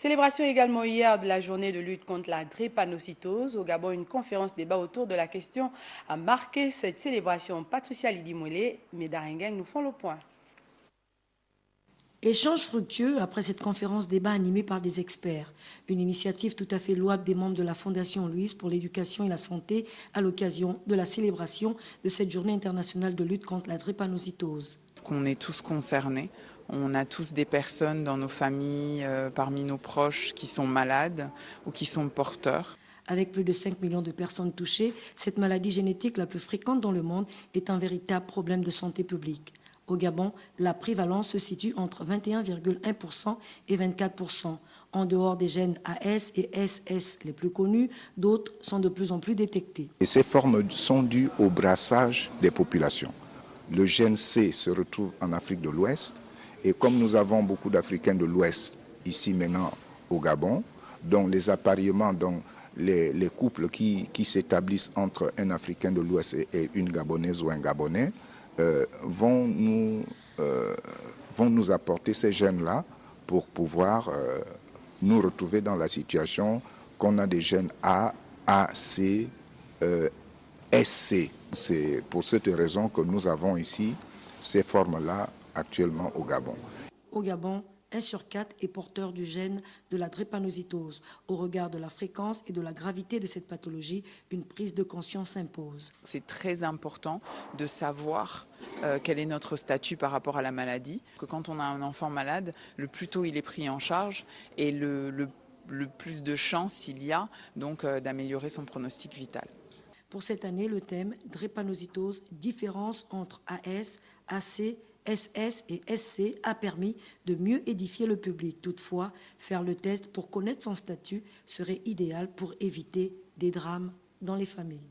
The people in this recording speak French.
Célébration également hier de la journée de lutte contre la drépanocytose. Au Gabon, une conférence débat autour de la question a marqué cette célébration. Patricia Lidi-Moulet, Médaringueng nous font le point. Échange fructueux après cette conférence débat animée par des experts. Une initiative tout à fait louable des membres de la Fondation Louise pour l'éducation et la santé à l'occasion de la célébration de cette journée internationale de lutte contre la drépanocytose. On est tous concernés. On a tous des personnes dans nos familles, parmi nos proches, qui sont malades ou qui sont porteurs. Avec plus de 5 millions de personnes touchées, cette maladie génétique la plus fréquente dans le monde est un véritable problème de santé publique. Au Gabon, la prévalence se situe entre 21,1% et 24%. En dehors des gènes AS et SS les plus connus, d'autres sont de plus en plus détectés. Et ces formes sont dues au brassage des populations. Le gène C se retrouve en Afrique de l'Ouest, et comme nous avons beaucoup d'Africains de l'Ouest ici maintenant au Gabon, dont les appareillements, dont les couples qui s'établissent entre un Africain de l'Ouest et une Gabonaise ou un Gabonais, vont nous apporter ces gènes-là pour pouvoir nous retrouver dans la situation qu'on a des gènes A, C, SC. C'est pour cette raison que nous avons ici ces formes-là actuellement au Gabon. Au Gabon, 1 sur 4 est porteur du gène de la drépanocytose. Au regard de la fréquence et de la gravité de cette pathologie, une prise de conscience s'impose. C'est très important de savoir quel est notre statut par rapport à la maladie. Que quand on a un enfant malade, le plus tôt il est pris en charge et le plus de chances il y a donc d'améliorer son pronostic vital. Pour cette année, le thème « Drépanocytose, différence entre AS, AC, SS et SC » a permis de mieux édifier le public. Toutefois, faire le test pour connaître son statut serait idéal pour éviter des drames dans les familles.